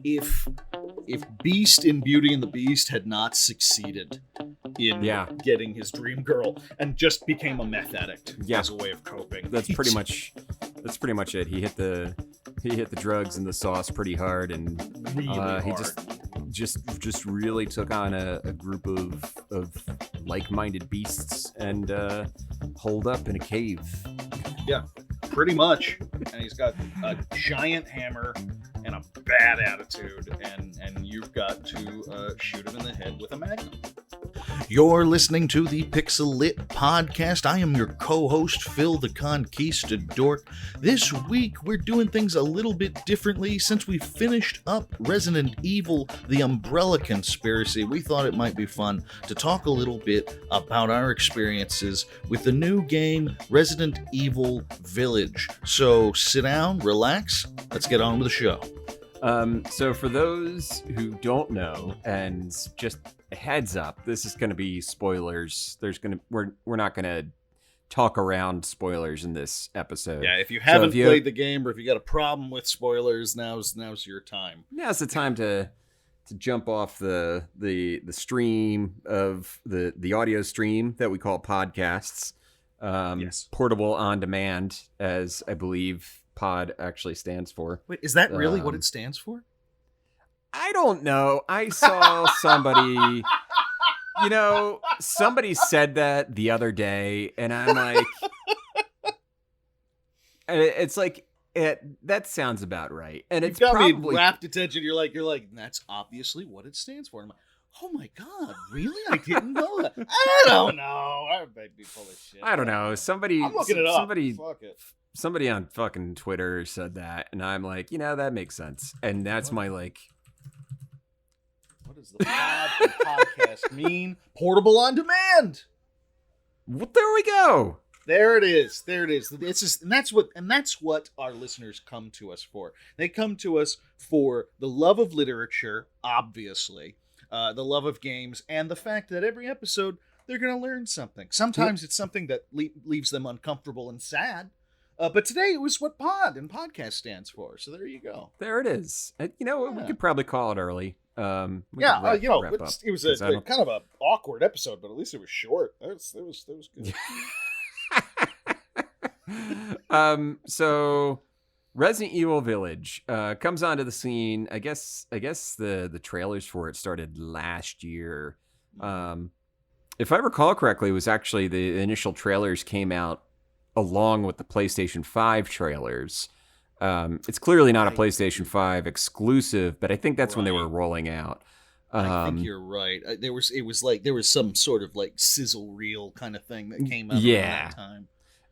if Beast in Beauty and the Beast had not succeeded in getting his dream girl and just became a meth addict as a way of coping. That's pretty much it. He hit the drugs and the sauce pretty hard, and really hard. He just really took on a group of like-minded beasts and holed up in a cave. Yeah, pretty much. And he's got a giant hammer and a bad attitude, and you've got to shoot him in the head with a magnum. You're listening to the PixelLit Podcast. I am your co-host, Phil the Conquistador. This week, we're doing things a little bit differently. Since we finished up Resident Evil, The Umbrella Conspiracy, we thought it might be fun to talk a little bit about our experiences with the new game, Resident Evil Village. So sit down, relax, let's get on with the show. So for those who don't know, and just a heads up, this is going to be spoilers. We're not going to talk around spoilers in this episode. Yeah, if you haven't played the game or if you got a problem with spoilers, now's your time. Now's the time to jump off the stream of the audio stream that we call podcasts. Portable on demand, as I believe pod actually stands for. Wait, is that really what it stands for? I don't know. I saw somebody, somebody said that the other day, and I'm like, it's like, that sounds about right. And it's got probably me rapt attention. You're like, that's obviously what it stands for. And I'm like, oh my God, really? I didn't know that. I don't know. I might be full of shit. I don't know. I'm looking it up. Fuck it. Somebody on fucking Twitter said that, and I'm like, that makes sense. And that's my like. What does the podcast mean? Portable on demand. Well, there we go. There it is. It's just, and that's what our listeners come to us for. They come to us for the love of literature, obviously, the love of games, and the fact that every episode they're going to learn something. Sometimes it's something that leaves them uncomfortable and sad. But today it was what podcast stands for. So there you go. There it is. We could probably call it early. It was a kind of an awkward episode, but at least it was short. It was good. So Resident Evil Village comes onto the scene. I guess the trailers for it started last year. If I recall correctly, it was actually the initial trailers came out along with the PlayStation 5 trailers. It's clearly not a PlayStation 5 exclusive, but I think that's when they were rolling out. I think you're right. There was some sort of like sizzle reel kind of thing that came out at that time.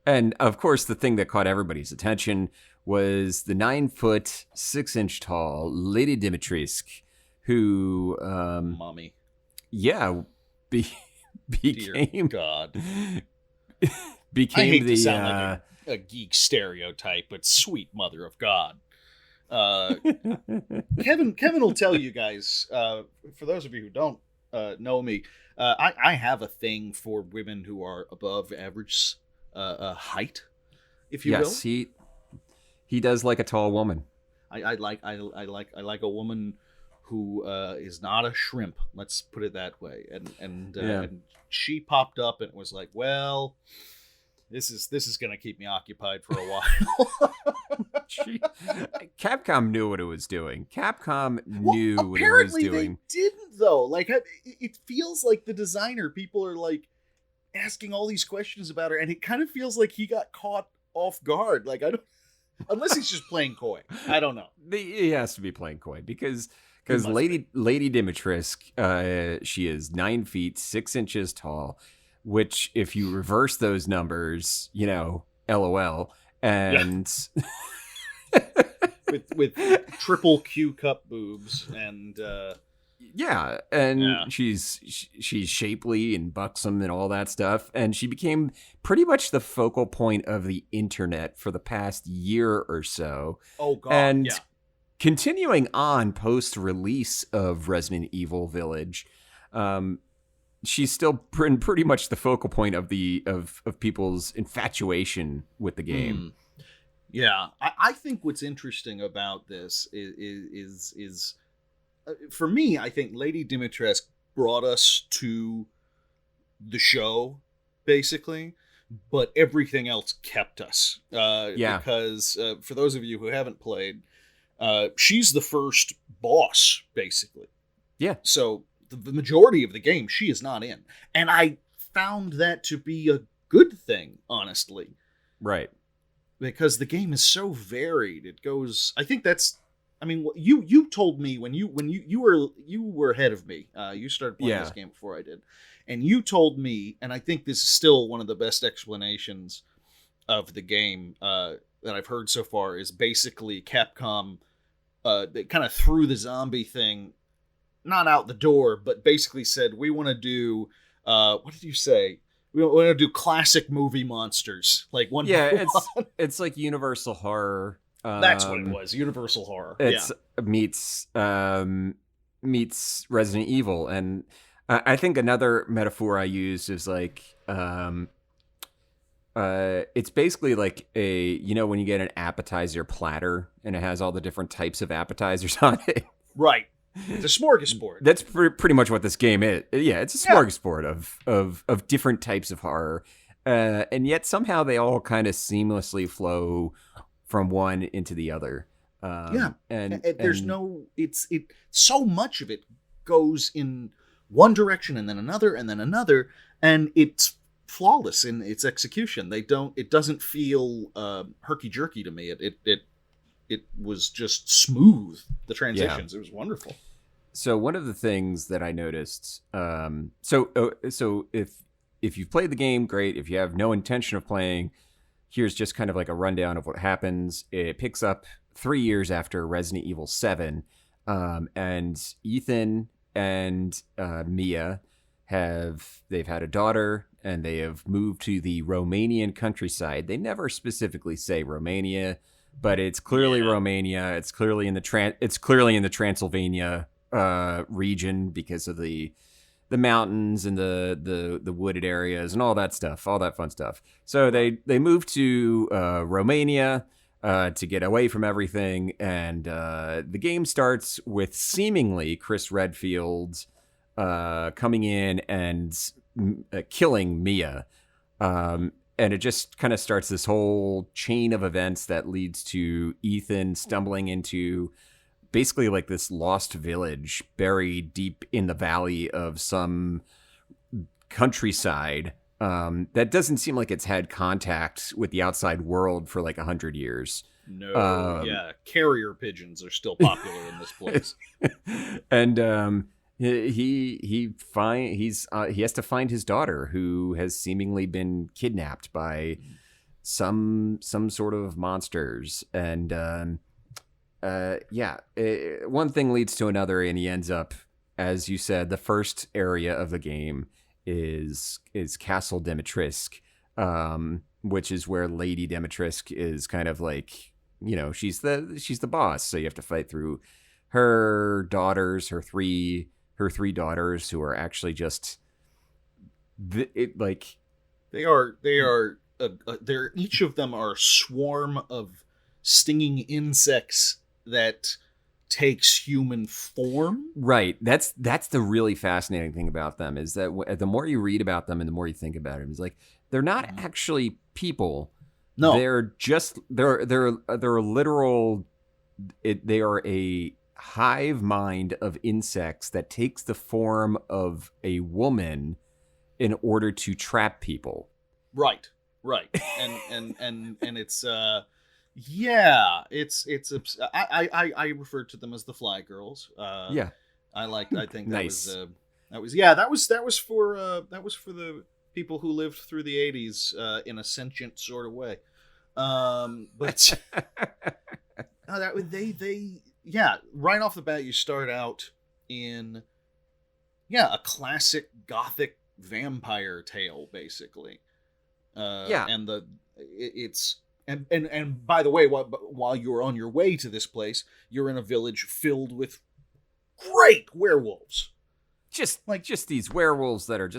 And of course, the thing that caught everybody's attention was the 9-foot, 6-inch tall Lady Dimitrescu, who, mommy, became Dear God. Became I hate to sound like a geek stereotype, but sweet mother of God. Kevin will tell you guys, for those of you who don't know me, I have a thing for women who are above average height, if you will. Yes, he does like a tall woman. I like a woman who is not a shrimp. Let's put it that way. And she popped up and was like, well, this is gonna keep me occupied for a while. Capcom knew what it was doing. Capcom knew what it was doing. Apparently they didn't, though. Like, it feels like the designer, people are like asking all these questions about her, and it kind of feels like he got caught off guard. Like, I don't, unless he's just playing coy. I don't know. He has to be playing coy because Lady Dimitrescu, she is 9 feet 6 inches tall. Which, if you reverse those numbers, LOL, and with triple Q cup boobs, and she's shapely and buxom and all that stuff, and she became pretty much the focal point of the internet for the past year or so. Oh God! And continuing on post-release of Resident Evil Village, she's still pretty much the focal point of people's infatuation with the game. Yeah, I think what's interesting about this is for me, I think Lady Dimitrescu brought us to the show, basically, but everything else kept us. Because for those of you who haven't played, she's the first boss, basically. Yeah. So the majority of the game, she is not in. And I found that to be a good thing, honestly. Right. Because the game is so varied. It goes, I think that's, I mean, you told me when you were ahead of me. You started playing this game before I did. And you told me, and I think this is still one of the best explanations of the game that I've heard so far, is basically Capcom they kind of threw the zombie thing not out the door, but basically said, we want to do, what did you say? We want to do classic movie monsters. Like one. Yeah, it's like Universal Horror. That's what it was. Universal Horror. It's meets Resident Evil. And I think another metaphor I use is like, it's basically like when you get an appetizer platter and it has all the different types of appetizers on it. Right. It's a smorgasbord. That's pretty much what this game is. Yeah, it's a smorgasbord of different types of horror. And yet somehow they all kind of seamlessly flow from one into the other. And there's so much of it goes in one direction and then another, and it's flawless in its execution. It doesn't feel herky jerky to me. It was just smooth. The transitions, It was wonderful. So one of the things that I noticed, so if you've played the game, great. If you have no intention of playing, here's just kind of like a rundown of what happens. It picks up 3 years after Resident Evil 7, and Ethan and Mia they've had a daughter, and they have moved to the Romanian countryside. They never specifically say Romania, but it's clearly Romania. It's clearly in the Transylvania region because of the mountains and the wooded areas and all that stuff, all that fun stuff. So they moved to Romania to get away from everything, and the game starts with seemingly Chris Redfield coming in and killing Mia. And it just kind of starts this whole chain of events that leads to Ethan stumbling into basically like this lost village buried deep in the valley of some countryside that doesn't seem like it's had contact with the outside world for like 100 years. No, carrier pigeons are still popular in this place. And he has to find his daughter, who has seemingly been kidnapped by some sort of monsters. And one thing leads to another, and he ends up, as you said, the first area of the game is Castle Dimitrescu, which is where Lady Dimitrescu is kind of like, she's the boss. So you have to fight through her daughters, her three daughters, who are actually just they're each of them are a swarm of stinging insects that takes human form. Right. That's the really fascinating thing about them, is that the more you read about them and the more you think about it, it's like they're not actually people. No, they're a literal. They are a hive mind of insects that takes the form of a woman in order to trap people. Right. And it's I refer to them as the Fly Girls. I think that nice. That was for the people who lived through the 80s in a sentient sort of way. But right off the bat, you start out in a classic gothic vampire tale, basically. And by the way, while you're on your way to this place, you're in a village filled with great werewolves. Just these werewolves that are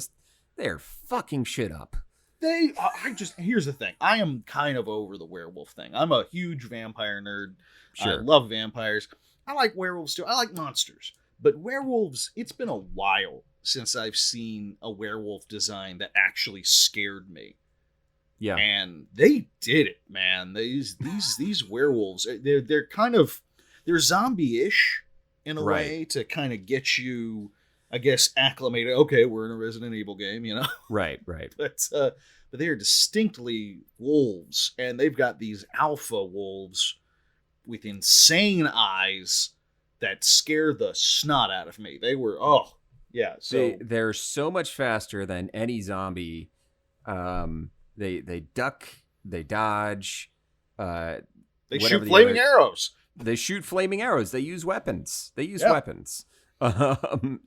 they're fucking shit up. Here's the thing. I am kind of over the werewolf thing. I'm a huge vampire nerd. I Sure. love vampires. I like werewolves too. I like monsters. But werewolves, it's been a while since I've seen a werewolf design that actually scared me. Yeah. And they did it, man. These werewolves, they're zombie-ish in a way to kind of get you, I guess, acclimated. Okay, we're in a Resident Evil game, you know. Right. But they are distinctly wolves, and they've got these alpha wolves with insane eyes that scare the snot out of me. They were, so they're so much faster than any zombie. They duck, they dodge. They shoot flaming arrows. They shoot flaming arrows. They use weapons.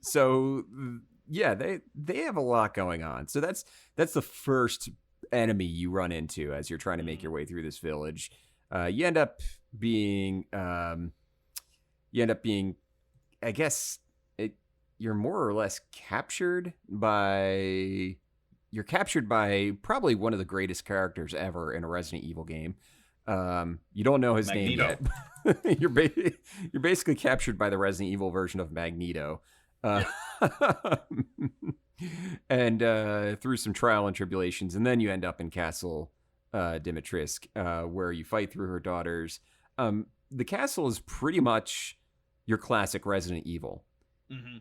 So yeah, they have a lot going on. So that's the first enemy you run into as you're trying to make your way through this village. You end up being, I guess, you're more or less captured by probably one of the greatest characters ever in a Resident Evil game. You don't know his Magneto. name yet. You're basically captured by the Resident Evil version of Magneto. And through some trial and tribulations, and then you end up in Castle Dimitrescu, where you fight through her daughters. The castle is pretty much your classic Resident Evil. Mm-hmm.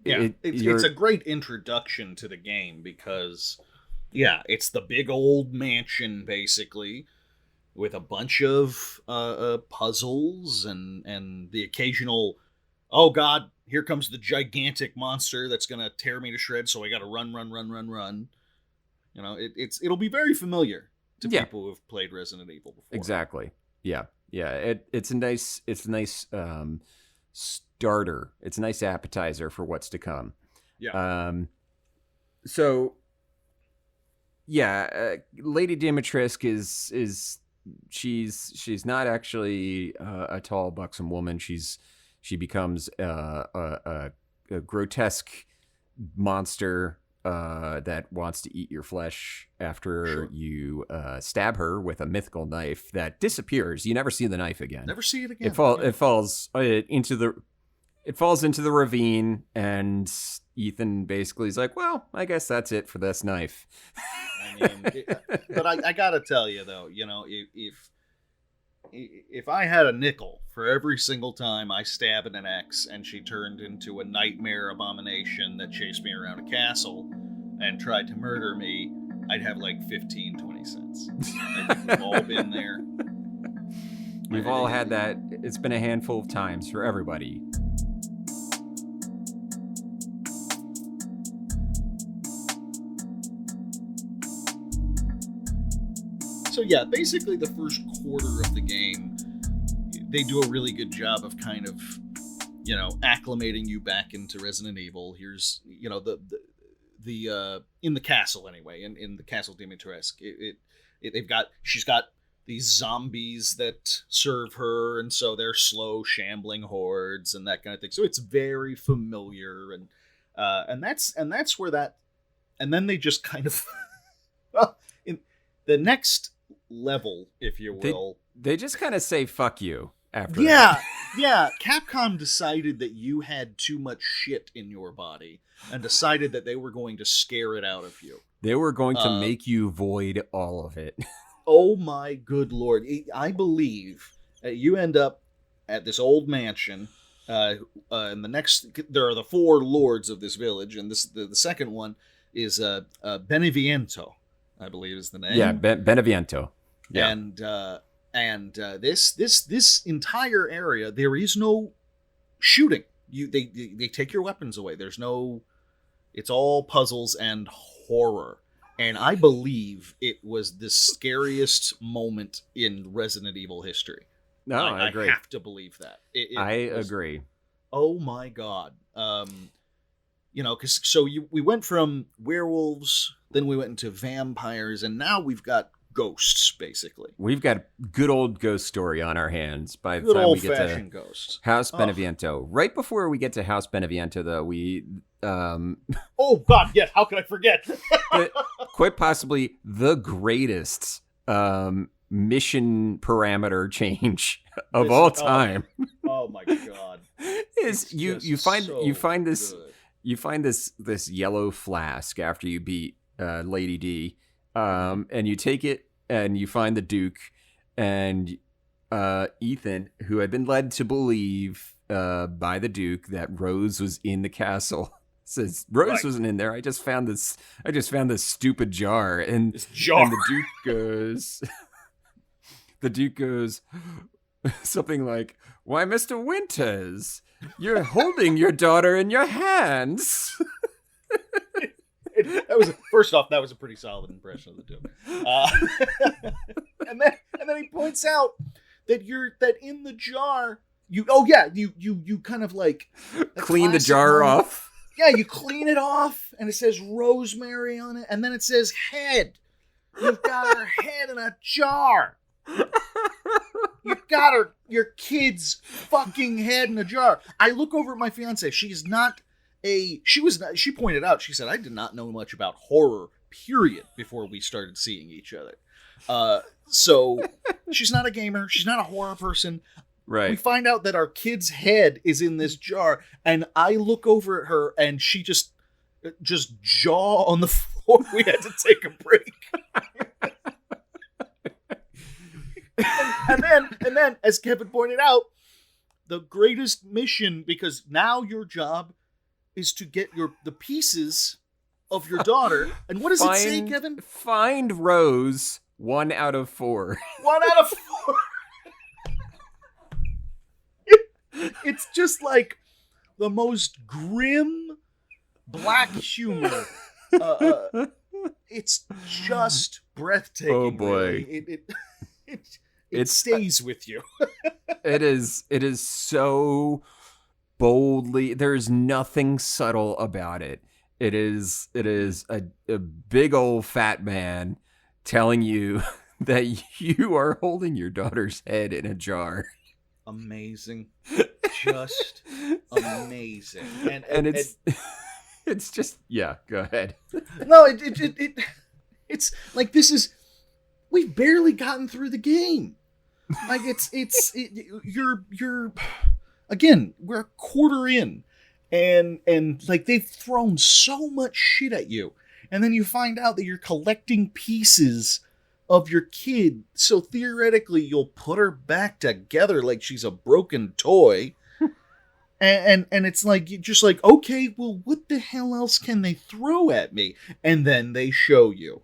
Yeah, it's a great introduction to the game because, it's the big old mansion, basically, with a bunch of puzzles and the occasional, oh god, here comes the gigantic monster that's going to tear me to shreds, so I got to run. You know, it'll be very familiar to people who have played Resident Evil before. Exactly. Yeah. It's a nice starter. It's a nice appetizer for what's to come. Yeah. Lady Dimitrescu she's not actually a tall, buxom woman. She becomes a grotesque monster that wants to eat your flesh after you stab her with a mythical knife that disappears. You never see the knife again. Never see it again. It falls into the ravine, and Ethan basically is like, well, I guess that's it for this knife. I mean, but I gotta tell you though, you know, if I had a nickel for every single time I stabbed an ex and she turned into a nightmare abomination that chased me around a castle and tried to murder me, I'd have like 15, 20 cents. I think we've all been there. We've all had that. It's been a handful of times for everybody. So yeah, basically the first quarter of the game, they do a really good job of kind of, you know, acclimating you back into Resident Evil. Here's, you know, the in the castle anyway, in the Castle Dimitrescu, she's got these zombies that serve her, and so they're slow shambling hordes and that kind of thing. So it's very familiar, and that's where that, and then they just kind of, well, in the next level, if you will, they just kind of say fuck you after that. Yeah, Capcom decided that you had too much shit in your body and decided that they were going to scare it out of you. They were going to make you void all of it. Oh my good lord. I believe you end up at this old mansion, and there are the four lords of this village, and the second one is Beneviento, I believe is the name. Yeah, Beneviento. Yeah. And this entire area, there is no shooting. They take your weapons away. There's no. It's all puzzles and horror. And I believe it was the scariest moment in Resident Evil history. No, I agree. I have to believe that. I agree. Oh my god. You know, we went from werewolves, then we went into vampires, and now we've got ghosts, basically. We've got a good old ghost story on our hands by the Good time we get old-fashioned to ghosts. House Beneviento. Right before we get to House Beneviento, though, we Oh God, yes. How could I forget? quite possibly the greatest mission parameter change of all time. Oh my God! Is you find this yellow flask after you beat Lady D, and you take it and you find the Duke and Ethan, who had been led to believe by the Duke that Rose was in the castle. Says Rose wasn't in there. I just found this stupid jar, and the Duke goes. The Duke goes something like, "Why, Mr. Winters, you're holding your daughter in your hands." First off, that was a pretty solid impression of the Duke. And then he points out that in the jar you kind of like clean the jar off. Yeah, you clean it off, and it says rosemary on it, and then it says head. You've got her head in a jar. You've got your kid's fucking head in a jar. I look over at my fiance. She pointed out, she said, I did not know much about horror, period, before we started seeing each other. So she's not a gamer. She's not a horror person. Right. We find out that our kid's head is in this jar, and I look over at her, and she just jaw on the floor. We had to take a break. and then, as Kevin pointed out, the greatest mission, because now your job is to get the pieces of your daughter. And what does it say, Kevin? Find Rose 1 out of 4. 1 out of 4. It's just like the most grim black humor. It's just breathtaking. Oh boy. Really. It stays with you. It is so boldly, there's nothing subtle about it. It is a big old fat man telling you that you are holding your daughter's head in a jar. Amazing. Just amazing. And it's just, yeah, go ahead. No, it's like, we've barely gotten through the game. Like you're again, we're a quarter in, and like they've thrown so much shit at you, and then you find out that you're collecting pieces of your kid, so theoretically you'll put her back together like she's a broken toy. And it's like, you're just like, okay, well, what the hell else can they throw at me? And then they show you.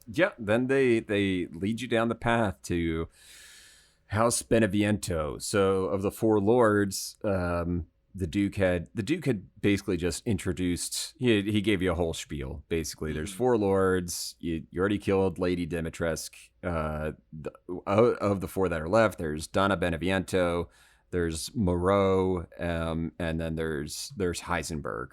Yeah, then they lead you down the path to House Beneviento. So of the 4 lords, the Duke had basically just introduced. He gave you a whole spiel. Basically, there's 4 lords. You already killed Lady Dimitrescu. Of the 4 that are left, there's Donna Beneviento, there's Moreau, and then there's Heisenberg.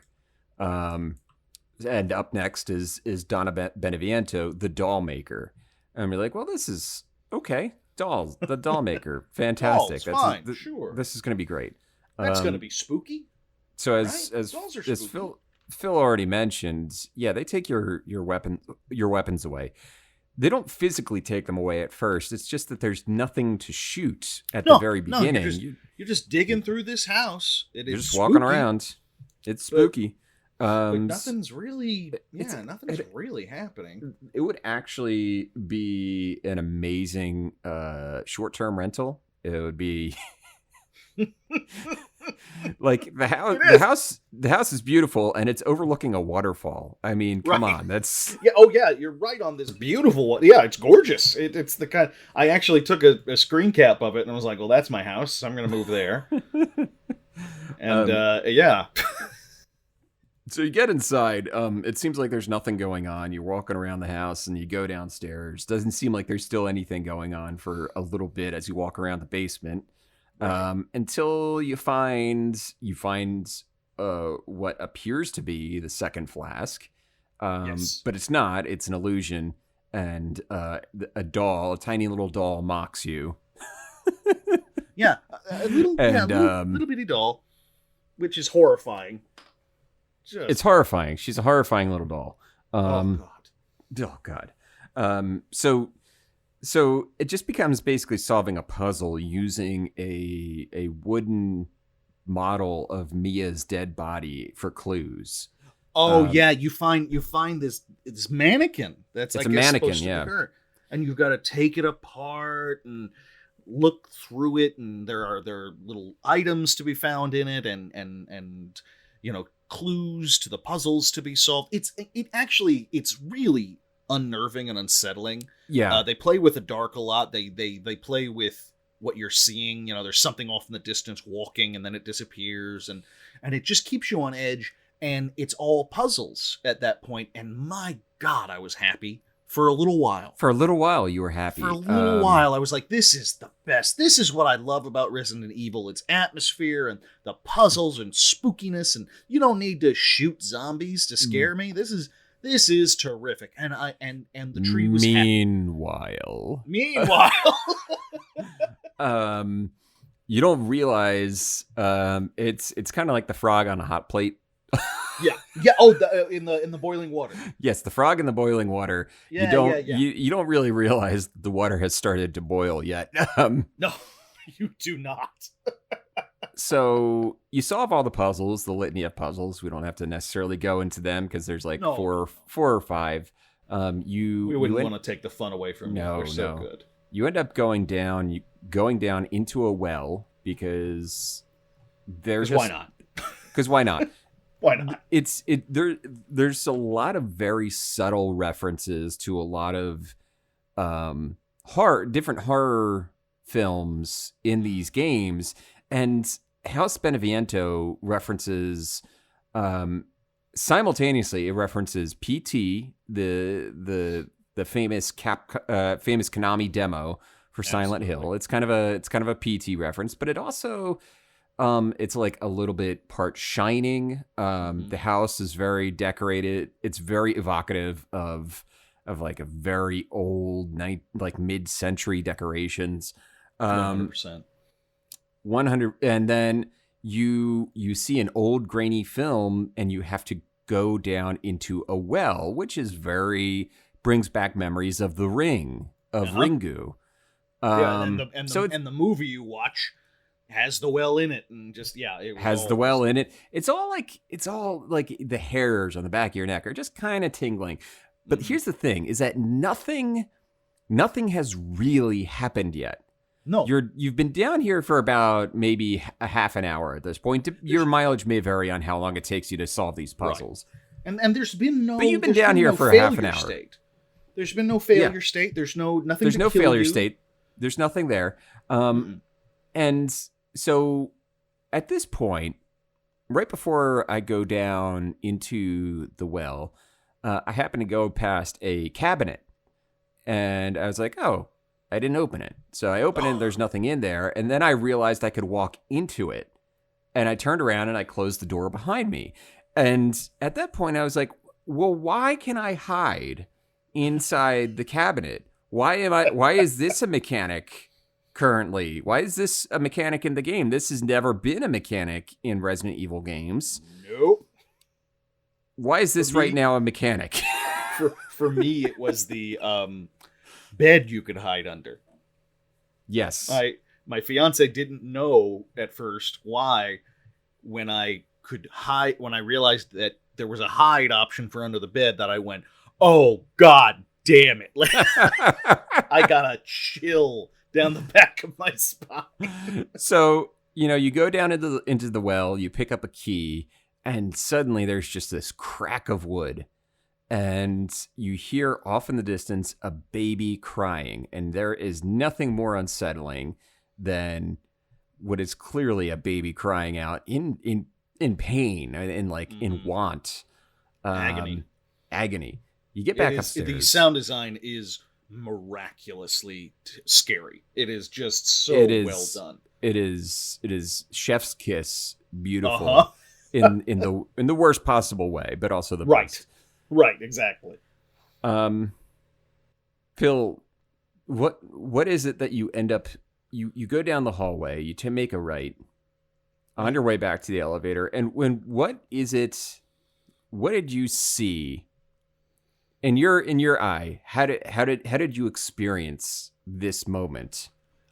And up next is Donna Beneviento, the doll maker. And we're like, well, this is okay. Dolls, the doll maker, fantastic. That's fine, sure. This is going to be great. That's going to be spooky. So as Phil already mentioned, yeah, they take your weapons away. They don't physically take them away at first. It's just that there's nothing to shoot at the very beginning. You're just digging through this house. You're just walking around. It's spooky. But nothing's really, nothing's really happening. It would actually be an amazing short-term rental. It would be like the house is beautiful, and it's overlooking a waterfall. I mean, come on, that's you're right on this beautiful one. Yeah, it's gorgeous. It's the kind. I actually took a screen cap of it and I was like, well, that's my house. I'm gonna move there. And yeah. So you get inside. It seems like there's nothing going on. You're walking around the house and you go downstairs. Doesn't seem like there's still anything going on for a little bit as you walk around the basement. Until you find what appears to be the second flask. Yes. But it's not. It's an illusion. and a tiny little doll mocks you. Yeah, a little, little bitty doll, which is horrifying. It's horrifying. She's a horrifying little doll. Oh God. So it just becomes basically solving a puzzle using a wooden model of Mia's dead body for clues. Oh yeah, you find this mannequin that's it's I a guess mannequin, supposed yeah. to be her, and you've got to take it apart and look through it, and there are little items to be found in it, and clues to the puzzles to be solved. It's really unnerving and unsettling. Yeah, they play with the dark a lot. They play with what you're seeing. There's something off in the distance walking, and then it disappears, and it just keeps you on edge. And it's all puzzles at that point. And my God, I was happy for a little while. For a little while, you were happy. For a little while, I was like, this is the best. This is what I love about Resident Evil. Its atmosphere and the puzzles and spookiness. And you don't need to shoot zombies to scare me. This is terrific. And the tree was Meanwhile, you don't realize it's kind of like the frog on a hot plate. Yeah. Oh, in the boiling water. Yes, the frog in the boiling water. Yeah, You don't really realize the water has started to boil yet. No, you do not. So you solve all the puzzles, the litany of puzzles. We don't have to necessarily go into them because there's like four or five. We wouldn't want to take the fun away from you. They're so good. You end up going down into a well because why not? Because why not? Why not? There's a lot of very subtle references to a lot of different horror films in these games, and House Beneviento references simultaneously. It references PT, the famous famous Konami demo for Silent Hill. It's kind of a PT reference, but it also it's like a little bit part Shining. The house is very decorated. It's very evocative of like a very old mid-century decorations. 100%. 100. And then you see an old grainy film and you have to go down into a well, which is brings back memories of The Ring, of Ringu. And the movie you watch has the well in it, and just it has the well in it. It's all like the hairs on the back of your neck are just kind of tingling. But here's the thing: is that nothing has really happened yet. No, you've been down here for about maybe a half an hour at this point. Your mileage may vary on how long it takes you to solve these puzzles. Right. And there's been no. But you've been down here for a half an hour. State. There's been no failure state. There's nothing. There's no kill failure you. state. There's nothing there. And so at this point, right before I go down into the well, I happen to go past a cabinet, and I was like, oh, I didn't open it. So I opened it, there's nothing in there, and then I realized I could walk into it, and I turned around and I closed the door behind me. And at that point, I was like, well, why can I hide inside the cabinet? Why is this a mechanic currently? Why is this a mechanic in the game? This has never been a mechanic in Resident Evil games. Nope. Why is this right now a mechanic? For me, it was the bed you could hide under. Yes. My fiance didn't know at first why when I realized that there was a hide option for under the bed, that I went, oh, God damn it. I got a chill down the back of my spine. So, you go down into the well, you pick up a key, and suddenly there's just this crack of wood. And you hear off in the distance a baby crying. And there is nothing more unsettling than what is clearly a baby crying out in pain and in want. Agony. You get back upstairs. The sound design is miraculously scary. It is just so well done. It is chef's kiss beautiful in the worst possible way, but also the best. Right, exactly. Phil, what is it that you end up you go down the hallway, you make a right on your way back to the elevator, and what did you see in your eye? How did you experience this moment?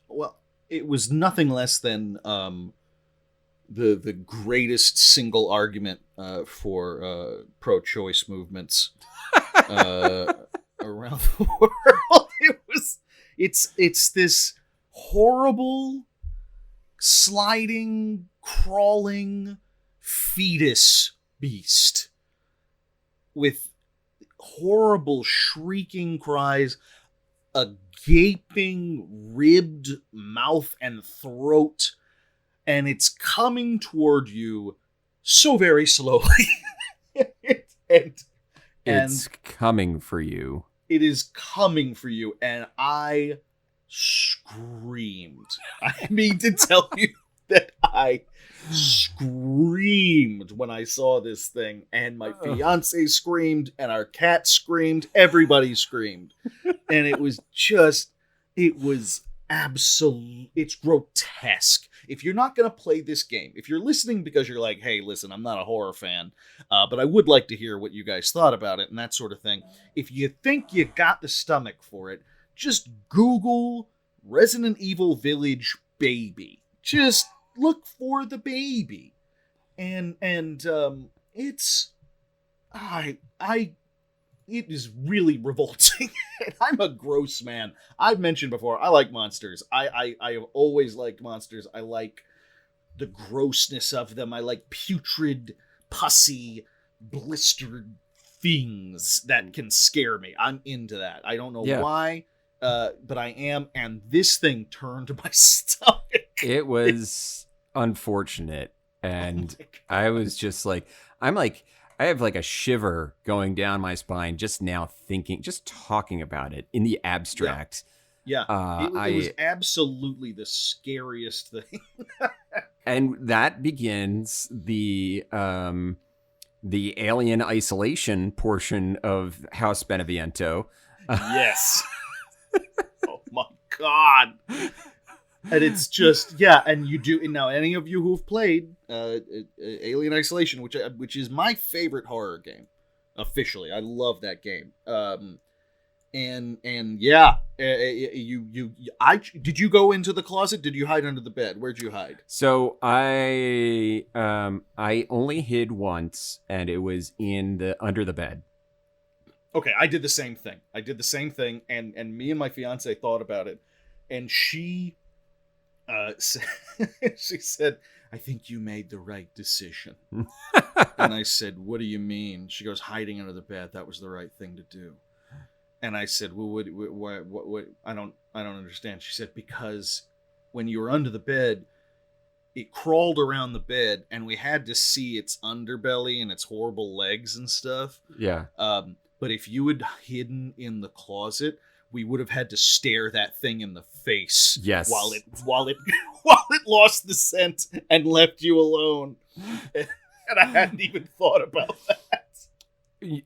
Well, it was nothing less than the greatest single argument for pro-choice movements around the world. It's this horrible, sliding, crawling fetus beast with horrible shrieking cries, a gaping, ribbed mouth and throat, and it's coming toward you so very slowly. It's coming for you. It is coming for you, and I screamed. I mean to tell you that I screamed when I saw this thing, and my fiance screamed, and our cat screamed, everybody screamed. And it was absolute, it's grotesque. If you're not going to play this game, if you're listening because you're like, hey, listen, I'm not a horror fan, but I would like to hear what you guys thought about it and that sort of thing. If you think you got the stomach for it, just Google Resident Evil Village baby. Just look for the baby. And it's, it is really revolting. I'm a gross man. I've mentioned before, I like monsters. I have always liked monsters. I like the grossness of them. I like putrid, pussy, blistered things that can scare me. I'm into that. I don't know why, but I am. And this thing turned my stomach. It was unfortunate. And I was just like, I have like a shiver going down my spine just now just talking about it in the abstract. Yeah. It was absolutely the scariest thing. And that begins the alien isolation portion of House Beneviento. Yes. Oh my God. And it's just, and you do, and now any of you who've played Alien Isolation, which is my favorite horror game, officially. I love that game. Did you go into the closet? Did you hide under the bed? Where'd you hide? So I only hid once, and it was under the bed. Okay, I did the same thing. And me and my fiance thought about it, and she said, I think you made the right decision. And I said, what do you mean? She goes, hiding under the bed, that was the right thing to do. And I said, well, what I don't understand. She said, because when you were under the bed, it crawled around the bed, and we had to see its underbelly and its horrible legs and stuff. Yeah. But if you had hidden in the closet, we would have had to stare that thing in the face. Yes. While it lost the scent and left you alone. And I hadn't even thought about that.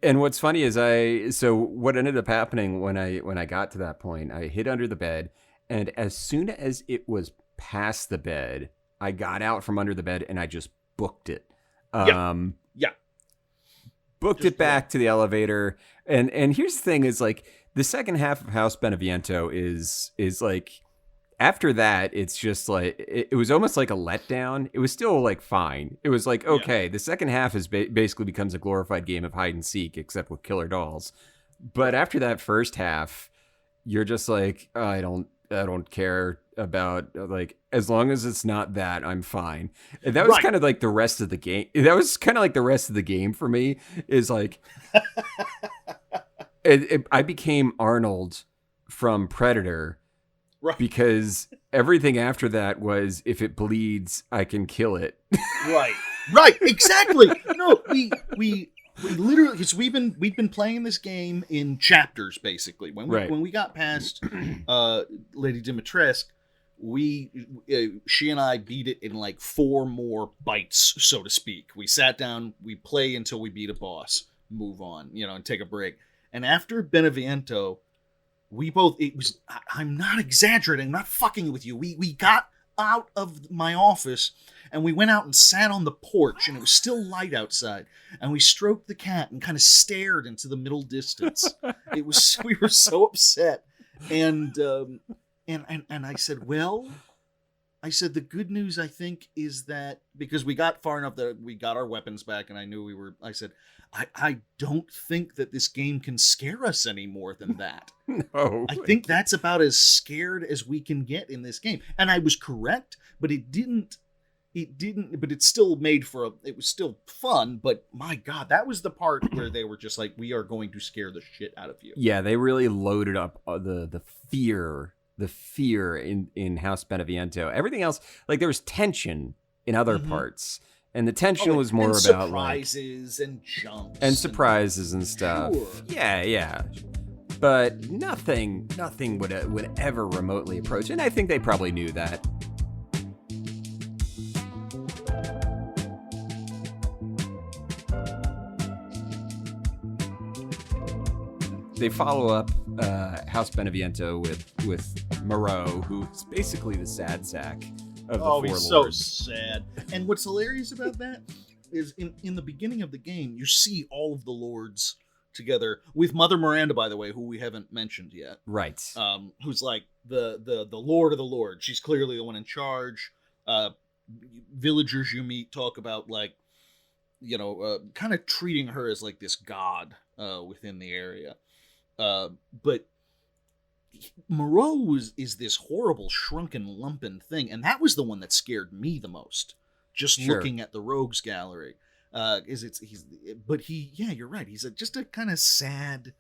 And what's funny is so what ended up happening when I got to that point, I hid under the bed, and as soon as it was past the bed, I got out from under the bed and I just booked it. Booked it back to the elevator. And here's the thing is, like, the second half of House Beneviento is like, after that, it's just like, it was almost like a letdown. It was still like fine. It was like, okay, the second half is basically becomes a glorified game of hide and seek, except with killer dolls. But after that first half, you're just like, oh, I don't care about, like, as long as it's not that, I'm fine. And that was kind of like the rest of the game. That was kind of like the rest of the game for me, is like, I became Arnold from Predator, because everything after that was, if it bleeds, I can kill it. Right, exactly. No, we literally, because we've been playing this game in chapters, basically. When we got past Lady Dimitrescu, she and I beat it in like 4 more bites, so to speak. We sat down, we play until we beat a boss, move on, and take a break. And after Beneviento, I'm not exaggerating, I'm not fucking with you. We got out of my office and we went out and sat on the porch, and it was still light outside, and we stroked the cat and kind of stared into the middle distance. We were so upset. And I said, well, the good news, I think, is that because we got far enough that we got our weapons back, and I knew I said, I don't think that this game can scare us any more than that. No. I think that's about as scared as we can get in this game. And I was correct, but it didn't, but it still it was still fun, but my God, that was the part where they were just like, we are going to scare the shit out of you. Yeah, they really loaded up the fear in House Beneviento. Everything else, like there was tension in other parts, and the tension was more about surprises and jumps and surprises and stuff. Sure. Yeah, but nothing would ever remotely approach, and I think they probably knew that. They follow up House Beneviento with Moreau, who's basically the sad sack of the four he's lords. so sad. And what's hilarious about that is in the beginning of the game, you see all of the lords together with Mother Miranda, by the way, who we haven't mentioned yet. Right. Who's like the lord of the lords. She's clearly the one in charge. Villagers you meet talk about, like, kind of treating her as like this god within the area. But Moreau is this horrible shrunken lumpen thing, and that was the one that scared me the most. Just looking at the rogues gallery, yeah, you're right. He's just a kind of sad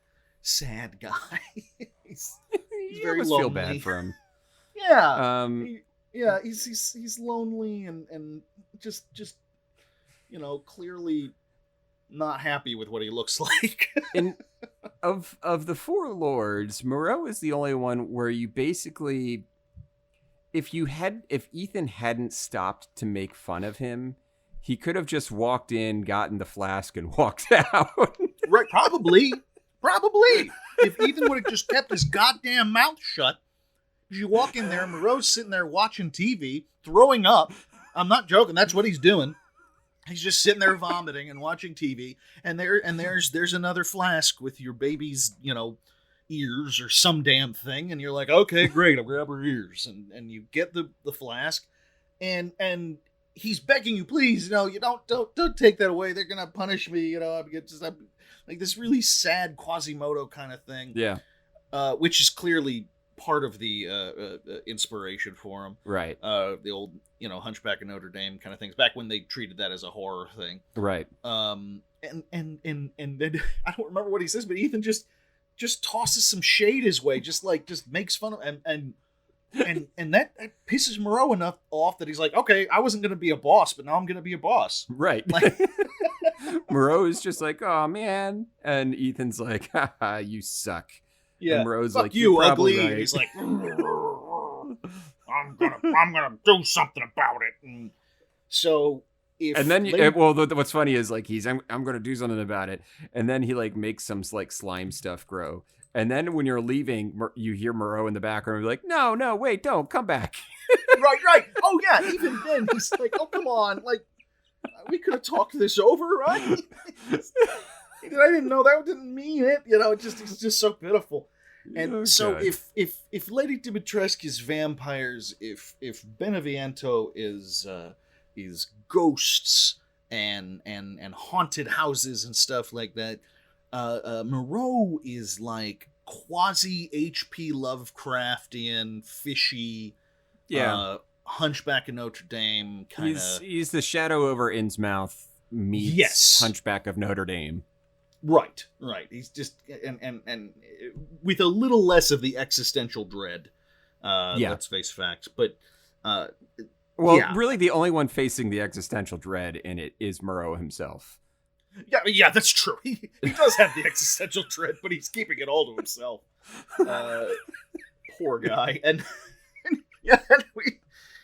guy. he's very lonely. Feel bad for him. Yeah. He's lonely and just clearly not happy with what he looks like. And of the four lords, Moreau is the only one where you basically, if Ethan hadn't stopped to make fun of him, he could have just walked in, gotten the flask, and walked out. Right, probably. If Ethan would have just kept his goddamn mouth shut, you walk in there, Moreau's sitting there watching TV, throwing up. I'm not joking. That's what he's doing. He's just sitting there vomiting and watching TV, and there's another flask with your baby's, ears or some damn thing, and you're like, okay, great, I'll grab her ears, and you get the flask, and he's begging you, please, you don't take that away. They're gonna punish me, I'm like this really sad Quasimodo kind of thing. Yeah, which is clearly part of the inspiration for him. Right. The old, Hunchback of Notre Dame kind of things, back when they treated that as a horror thing. Right. And then I don't remember what he says, but Ethan just tosses some shade his way, just makes fun of him, and that pisses Moreau enough off that he's like, okay, I wasn't going to be a boss, but now I'm going to be a boss. Right. Like, Moreau is just like, oh man, and Ethan's like, haha, you suck. Yeah, and Moreau's fuck like, you, ugly. Right. He's like, I'm gonna do something about it. And so what's funny is like I'm gonna do something about it, and then he like makes some like slime stuff grow, and then when you're leaving, you hear Moreau in the background be like, no, wait, don't come back. right. Oh yeah, even then he's like, oh come on, like we could have talked this over, right? I didn't know that didn't mean it. It's just so pitiful. And so if Lady Dimitrescu's vampires, if Beneviento is ghosts and haunted houses and stuff like that, Moreau is like quasi HP Lovecraftian, fishy, Hunchback of Notre Dame kind of. He's the shadow over Innsmouth meets Hunchback of Notre Dame. Right. He's just and with a little less of the existential dread. Let's face facts. But really, the only one facing the existential dread in it is Moreau himself. Yeah, that's true. He does have the existential dread, but he's keeping it all to himself. Poor guy. And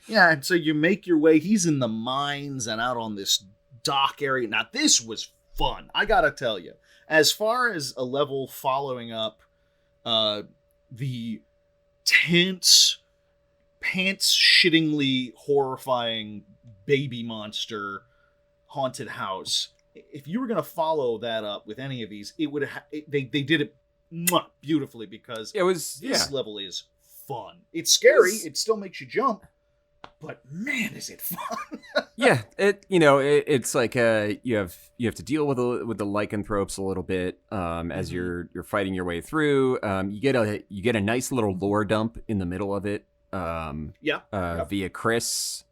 and so you make your way. He's in the mines and out on this dock area. Now, this was fun. I gotta tell you. As far as a level following up the tense, pants-shittingly horrifying baby monster haunted house. If you were going to follow that up with any of these, it would they did it beautifully, because this level is fun. It's scary. It still makes you jump, but man, is it fun. Yeah, it's like you have to deal with the lycanthropes a little bit as you're fighting your way through. You get a nice little lore dump in the middle of it. Via Chris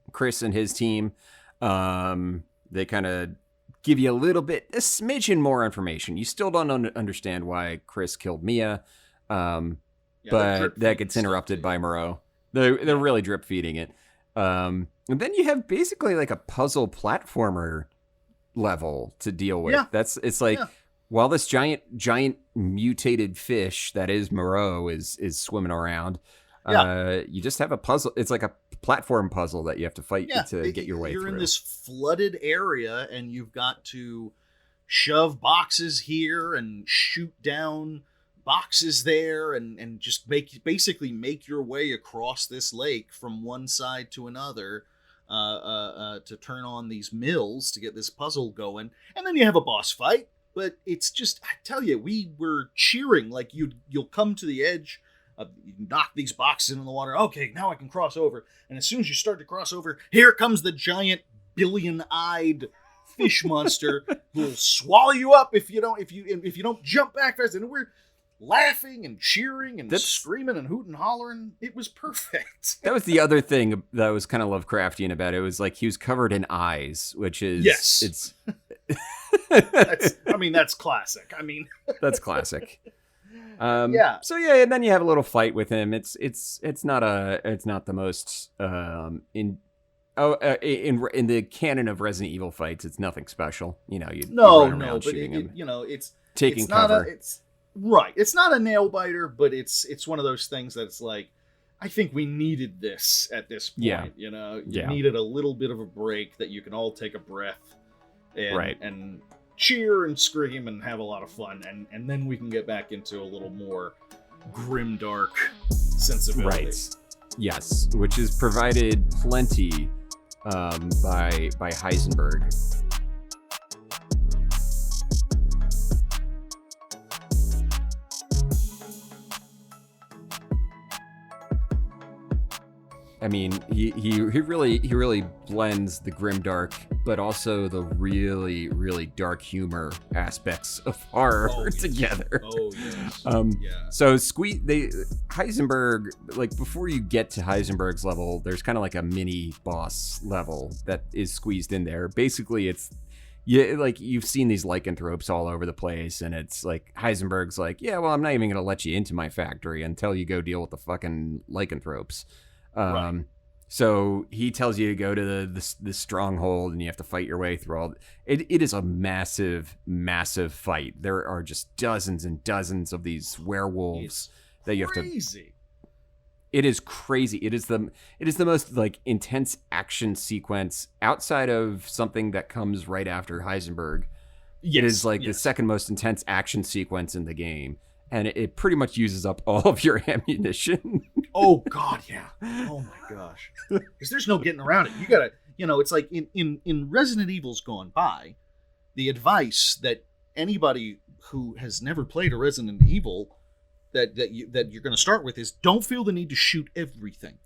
and his team. They kind of give you a smidgen more information. You still don't understand why Chris killed Mia, but that gets interrupted by Moreau. They're really drip feeding it. And then you have basically like a puzzle platformer level to deal with. Yeah. While this giant mutated fish that is Moreau is swimming around, you just have a puzzle. It's like a platform puzzle that you have to fight to get your way through. You're in this flooded area, and you've got to shove boxes here and shoot down boxes there, and just basically make your way across this lake from one side to another to turn on these mills to get this puzzle going. And then you have a boss fight, but it's just, I tell you, we were cheering like you'll come to the edge. You knock these boxes into the water. Okay, now I can cross over. And as soon as you start to cross over, here comes the giant billion-eyed fish monster who will swallow you up if you don't jump back fast. And we're laughing and cheering and screaming and hooting and hollering. It was perfect. That was the other thing that was kind of Lovecraftian about it. It was like he was covered in eyes, which is it's. That's classic. That's classic. So and then you have a little fight with him. It's not the most in the canon of Resident Evil fights. It's nothing special. You run around shooting him. It's taking cover. It's not a nail biter, but it's one of those things that's like, I think we needed this at this point. You needed a little bit of a break that you can all take a breath and cheer and scream and have a lot of fun, and then we can get back into a little more grimdark sensibility. Right. Yes, which is provided plenty by Heisenberg. I mean, he really blends the grimdark, but also the really, really dark humor aspects of horror together. Oh yes. So Heisenberg, like before you get to Heisenberg's level, there's kind of like a mini boss level that is squeezed in there. Basically, like you've seen these lycanthropes all over the place, and it's like Heisenberg's like, yeah, well, I'm not even gonna let you into my factory until you go deal with the fucking lycanthropes. So he tells you to go to the stronghold, and you have to fight your way through all. It is a massive fight. There are just dozens and dozens of these werewolves that you have to. It is crazy. It is the most like intense action sequence outside of something that comes right after Heisenberg. It is like the second most intense action sequence in the game. And it pretty much uses up all of your ammunition. Oh, God, yeah. Oh, my gosh. Because there's no getting around it. You got to, it's like in Resident Evil's gone by, the advice that anybody who has never played a Resident Evil that you're going to start with is don't feel the need to shoot everything.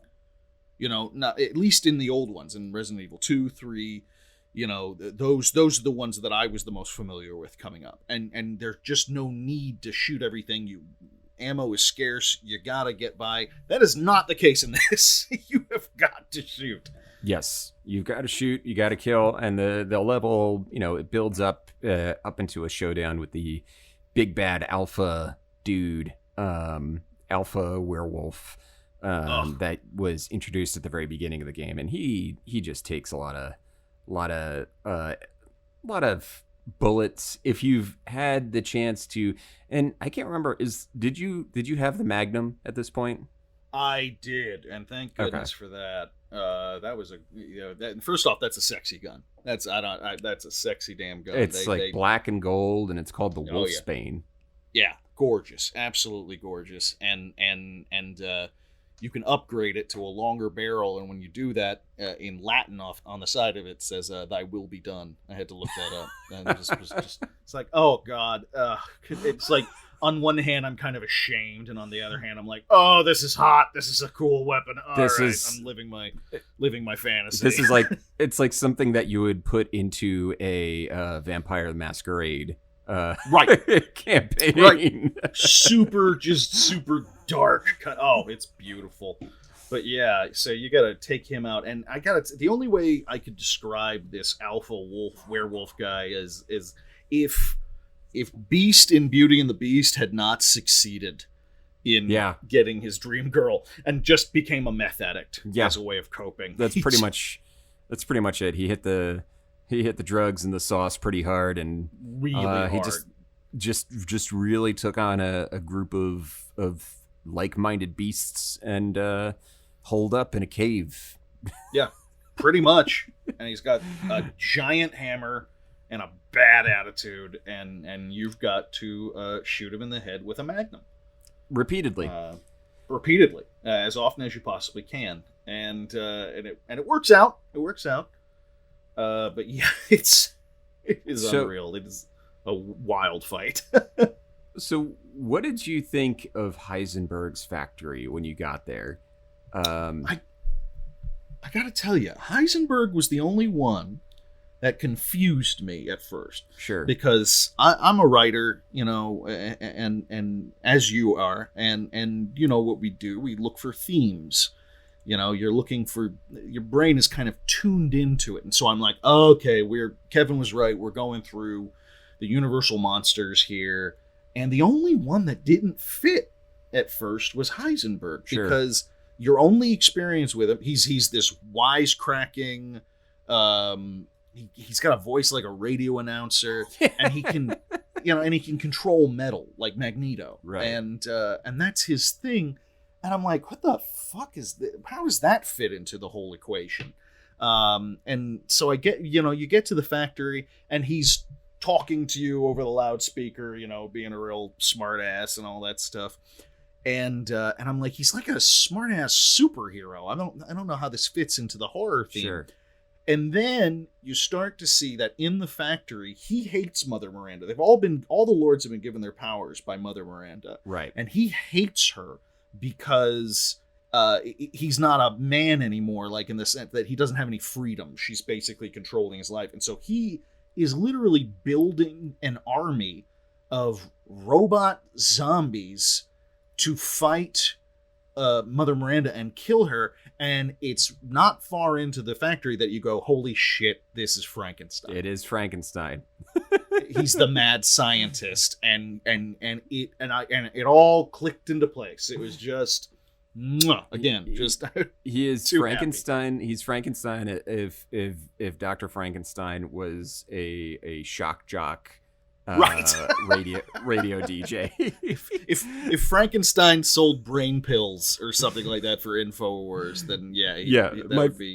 Not, at least in the old ones, in Resident Evil 2, 3, those are the ones that I was the most familiar with coming up, and there's just no need to shoot everything. Ammo is scarce. You gotta get by. That is not the case in this. You have got to shoot. Yes, you've got to shoot. You got to kill, and the level, it builds up into a showdown with the big bad alpha dude, alpha werewolf that was introduced at the very beginning of the game, and he just takes a lot of bullets. If you've had the chance to, and I can't remember, did you have the Magnum at this point? I did, and thank goodness for that. That was first off, that's a sexy gun. That's a sexy damn gun. It's black and gold, and it's called the Wolfsbane. Yeah, gorgeous, absolutely gorgeous, and you can upgrade it to a longer barrel, and when you do that, in Latin on the side of it says "Thy will be done." I had to look that up, and it's like, oh god, it's like on one hand I'm kind of ashamed, and on the other hand I'm like, oh, this is hot, this is a cool weapon. I'm living my fantasy. This is like it's like something that you would put into a Vampire the Masquerade campaign. Right. super dark. Oh, it's beautiful. But yeah, so you gotta take him out, and the only way I could describe this alpha werewolf guy is if Beast in Beauty and the Beast had not succeeded in getting his dream girl and just became a meth addict as a way of coping. That's pretty much it. He hit the drugs and the sauce pretty hard, and really hard. He just really took on a group of like-minded beasts and holed up in a cave. Yeah, pretty much. And he's got a giant hammer and a bad attitude, and you've got to shoot him in the head with a magnum repeatedly, as often as you possibly can, and it works out. But yeah, it is unreal. It is a wild fight. So what did you think of Heisenberg's factory when you got there? I gotta tell you, Heisenberg was the only one that confused me at first. Sure. Because I'm a writer, and as you are, and you know what we do, we look for themes. You're looking for, your brain is kind of tuned into it. And so I'm like, okay, Kevin was right. We're going through the universal monsters here. And the only one that didn't fit at first was Heisenberg, because your only experience with him, he's this wisecracking, he's got a voice like a radio announcer, and he can, and he can control metal like Magneto. Right. And that's his thing. And I'm like, what the fuck is this? How does that fit into the whole equation? And so I get, you get to the factory, and he's talking to you over the loudspeaker, being a real smart ass and all that stuff. And I'm like, he's like a smart ass superhero. I don't know how this fits into the horror theme. Sure. And then you start to see that in the factory, he hates Mother Miranda. All the lords have been given their powers by Mother Miranda. Right. And he hates her because he's not a man anymore, like in the sense that he doesn't have any freedom. She's basically controlling his life. And so he is literally building an army of robot zombies to fight Mother Miranda and kill her. And it's not far into the factory that you go, holy shit, this is Frankenstein. It is Frankenstein. He's the mad scientist, and it all clicked into place. It was just he is Frankenstein. Happy. He's Frankenstein if Dr. Frankenstein was a shock jock, radio DJ. if Frankenstein sold brain pills or something like that for InfoWars, then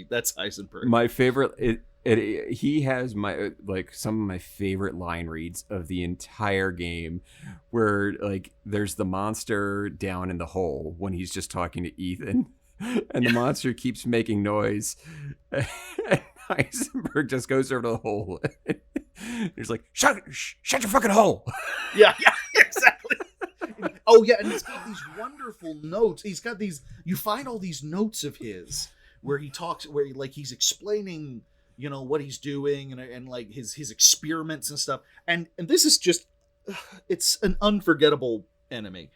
that's Heisenberg. My favorite. He has some of my favorite line reads of the entire game, where there's the monster down in the hole when he's just talking to Ethan, and the monster keeps making noise, and Heisenberg just goes over to the hole. He's like, shut your fucking hole. Yeah, exactly. Oh yeah, and he's got these wonderful notes. He's got these. You find all these notes of his where he talks, where he's explaining, what he's doing and like his experiments and stuff. And this is just, it's an unforgettable enemy.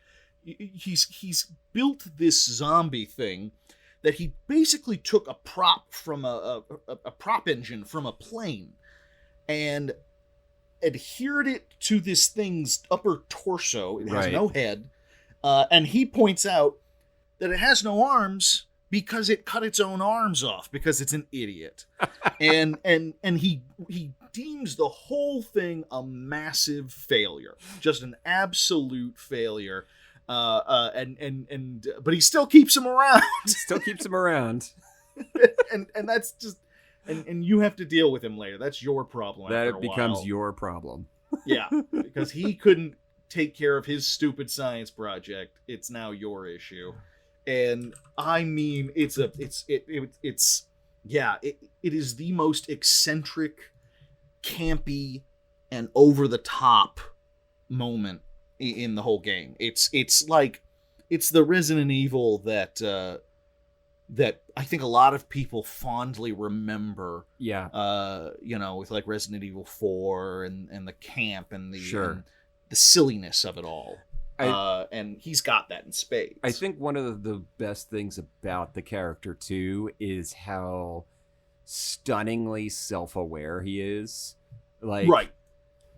He's built this zombie thing that he basically took a prop from a prop engine from a plane and adhered it to this thing's upper torso. It has no head. And he points out that it has no arms because it cut its own arms off because it's an idiot. and he deems the whole thing a massive failure, just an absolute failure. But he still keeps him around. and that's just, and you have to deal with him later. That's your problem. That becomes your problem. Yeah, because he couldn't take care of his stupid science project. It's now your issue. And I mean, it is the most eccentric, campy, and over the top moment in the whole game. It's the Resident Evil that I think a lot of people fondly remember. Yeah. With like Resident Evil 4 and the camp and Sure. the silliness of it all. And he's got that in spades. I think one of the best things about the character too is how stunningly self-aware he is. Like, right.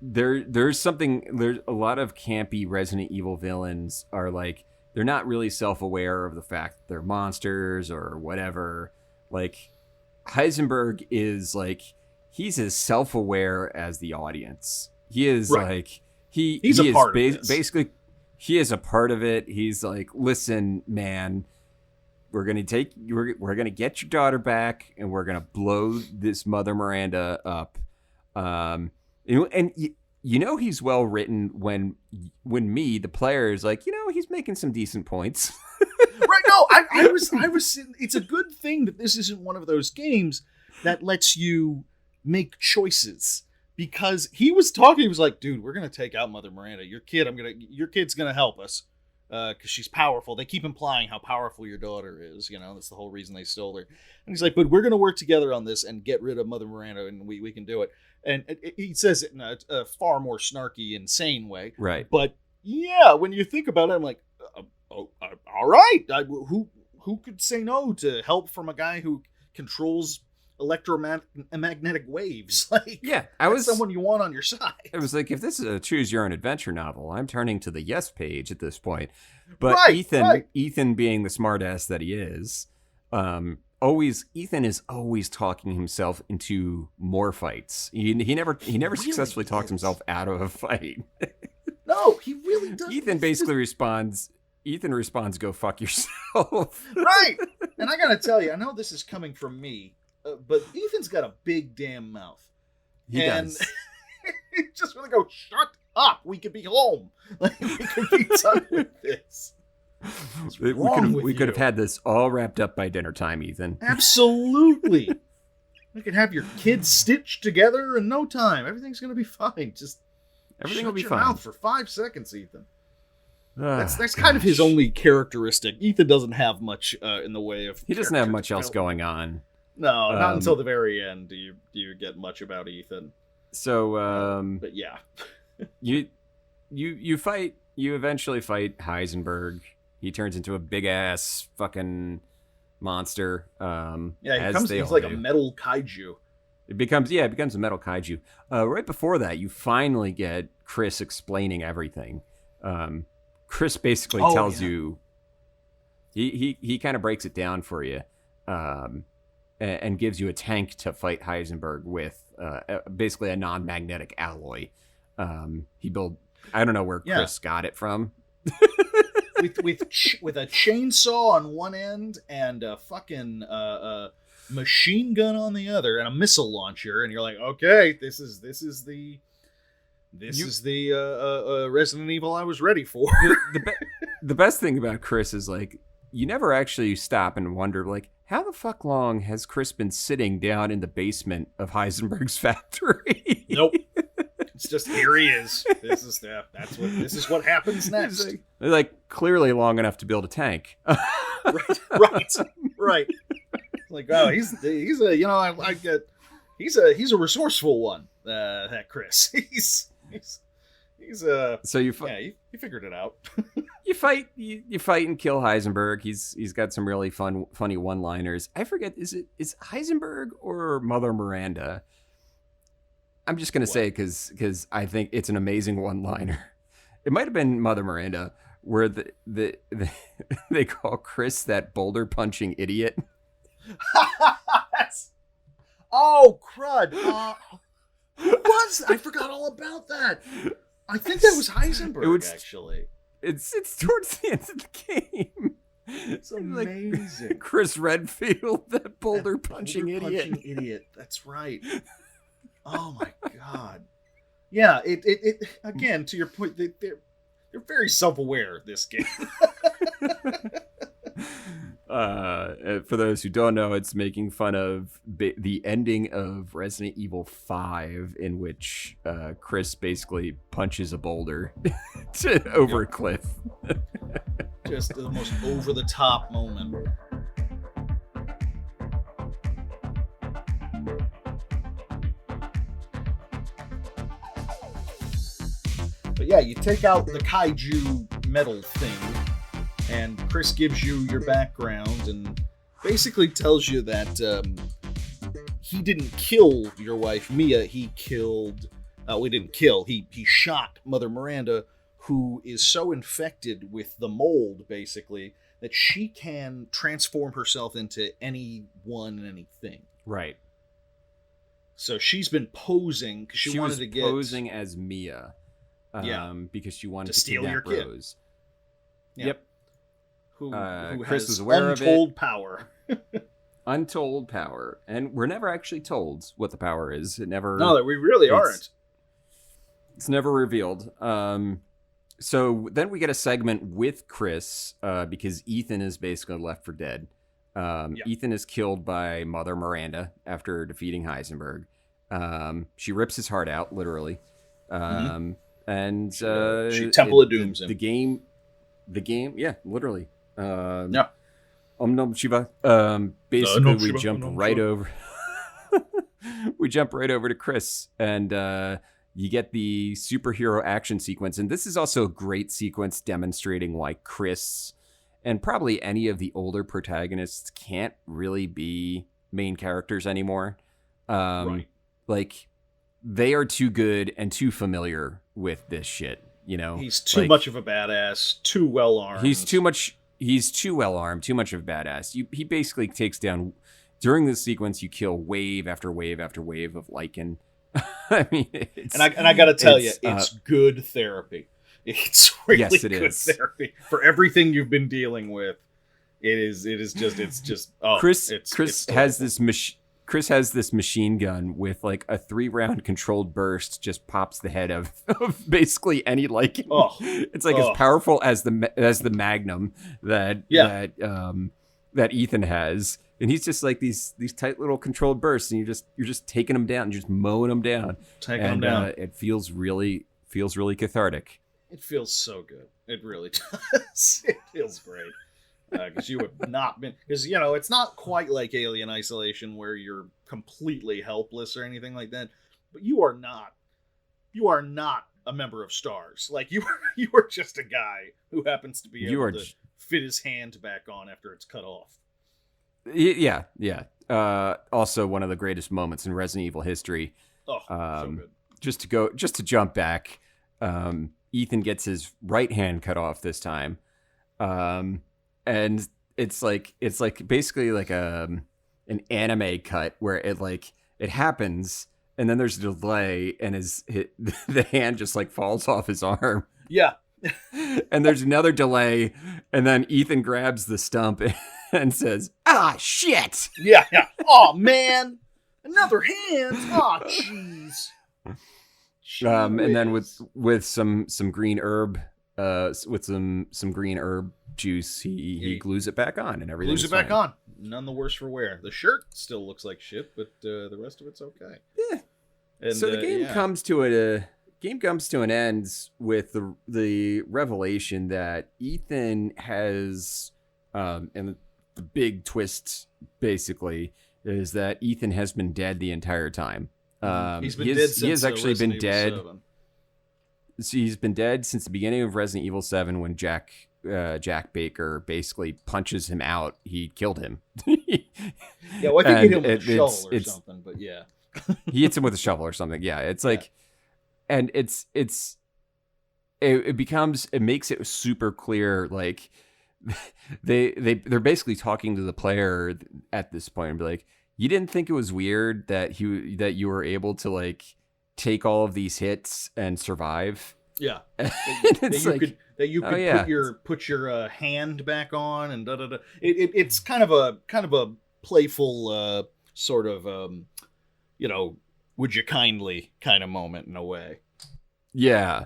There's a lot of campy Resident Evil villains are like, they're not really self-aware of the fact that they're monsters or whatever. Like, Heisenberg is like, he's as self-aware as the audience. He is right. Like, he's a part of this. Basically, he is a part of it. He's like, listen, man, we're gonna get your daughter back, and we're gonna blow this Mother Miranda up. He's well written when me, the player, is like, he's making some decent points. Right? No, I was sitting. It's a good thing that this isn't one of those games that lets you make choices. Because he was talking, he was like, dude, we're going to take out Mother Miranda. Your kid's going to help us because she's powerful. They keep implying how powerful your daughter is. That's the whole reason they stole her. And he's like, but we're going to work together on this and get rid of Mother Miranda, and we can do it. And he says it in a far more snarky, insane way. Right. But yeah, when you think about it, I'm like, all right. Who could say no to help from a guy who controls electromagnetic waves? Like, yeah, that's someone you want on your side. It was like, if this is a choose your own adventure novel, I'm turning to the yes page at this point. But Ethan being the smartass that he is, Ethan is always talking himself into more fights. He never really successfully talks himself out of a fight. No, he really doesn't. Ethan basically responds, go fuck yourself. Right. And I gotta tell you, I know this is coming from me, but Ethan's got a big damn mouth. He does. He just want to go, shut up. We could be home. Like, we could be done with this. We could have had this all wrapped up by dinner time, Ethan. Absolutely. We could have your kids stitched together in no time. Everything's going to be fine. Just everything will be shut fine. Your mouth for 5 seconds, Ethan. That's kind of his only characteristic. Ethan doesn't have much in the way of. He doesn't have much else going on. No, not until the very end do you get much about Ethan. So, but yeah, you eventually fight Heisenberg. He turns into a big ass fucking monster. He's like a metal kaiju. It becomes a metal kaiju. Right before that, you finally get Chris explaining everything. Chris basically tells you. He kind of breaks it down for you. And gives you a tank to fight Heisenberg with, basically a non-magnetic alloy. I don't know where Chris got it from. with a chainsaw on one end and a fucking machine gun on the other and a missile launcher, and you're like, okay, this is the Resident Evil I was ready for. The best thing about Chris is, like, you never actually stop and wonder, like, how the fuck long has Chris been sitting down in the basement of Heisenberg's factory? Nope. It's just, here he is. This is what happens next. Like clearly long enough to build a tank. Right. Like, oh, he's a resourceful one. That Chris. So you figured it out. You fight and kill Heisenberg. He's got some really funny one-liners. I forget, is Heisenberg or Mother Miranda? I'm just gonna say because I think it's an amazing one-liner. It might have been Mother Miranda, where they call Chris that boulder punching idiot. Oh crud! I forgot all about that. I think that was Heisenberg, actually. It's towards the end of the game. It's amazing. Like Chris Redfield, that boulder punching idiot. That's right. Oh my god. Yeah, it again, to your point, You're very self-aware, this game. For those who don't know, it's making fun of the ending of Resident Evil 5, in which Chris basically punches a boulder over a cliff. Just the most over-the-top moment. But yeah, you take out the kaiju metal thing, and Chris gives you your background and basically tells you that he didn't kill your wife Mia. He killed. We didn't kill. He shot Mother Miranda, who is so infected with the mold, basically, that she can transform herself into anyone and anything. Right. So she's been posing because she wanted to get posing as Mia. Because she wanted to steal your kid. Rose. Yeah. Yep. Who Chris has was aware untold of it. Power. Untold power. And we're never actually told what the power is. It never... No, we really aren't. It's never revealed. So then we get a segment with Chris, because Ethan is basically left for dead. Ethan is killed by Mother Miranda after defeating Heisenberg. She rips his heart out, literally. And she Temple of Dooms him. The game, yeah, literally. Yeah. Om Nom Shiva. Basically, we jump right over. We jump right over to Chris, and you get the superhero action sequence. And this is also a great sequence demonstrating why Chris and probably any of the older protagonists can't really be main characters anymore. Right. Like, they are too good and too familiar with this shit, you know? He's too much of a badass, too well-armed. He's too well-armed, too much of a badass. He basically takes down... During this sequence, you kill wave after wave after wave of Lycan. I mean, and I gotta tell you, it's good therapy. It's really good therapy for everything you've been dealing with. It's just. Oh, Chris has this machine gun with like a 3-round controlled burst. Just pops the head of basically any Lycan. Oh, it's like as powerful as the Magnum that Ethan has. And he's just like these tight little controlled bursts, and you're just taking them down, and just mowing them down. It feels really cathartic. It feels so good. It really does. It feels great. Because you have not been, because it's not quite like Alien Isolation where you're completely helpless or anything like that. But you are not a member of STARS. Like you are just a guy who happens to be able to fit his hand back on after it's cut off. Yeah. Also, one of the greatest moments in Resident Evil history. Oh, so good. Just to jump back, Ethan gets his right hand cut off this time, and it's like basically like an anime cut where it happens, and then there's a delay, and the hand just like falls off his arm. Yeah. And there's another delay, and then Ethan grabs the stump and says, "Ah, shit!" Yeah. Oh man, another hand. Oh jeez. And then with some green herb, with some green herb juice, he glues it back on, and everything. Glues it back on. None the worse for wear. The shirt still looks like shit, but the rest of it's okay. Yeah. And, so the game comes to an end with the revelation that Ethan has, and the big twist basically is that Ethan has been dead the entire time. He's been dead since he has actually been dead. 7. So he's been dead since the beginning of Resident Evil 7 when Jack Baker basically punches him out. He killed him. Yeah, well, I think he hit him with a shovel or something, but yeah. He hits him with a shovel or something. Yeah, it's like, and it makes it super clear. Like they're basically talking to the player at this point and be like, you didn't think it was weird that you were able to like take all of these hits and survive? Yeah. that you could put your hand back on and da da da. It's kind of a playful sort of would you kindly kind of moment in a way. Yeah.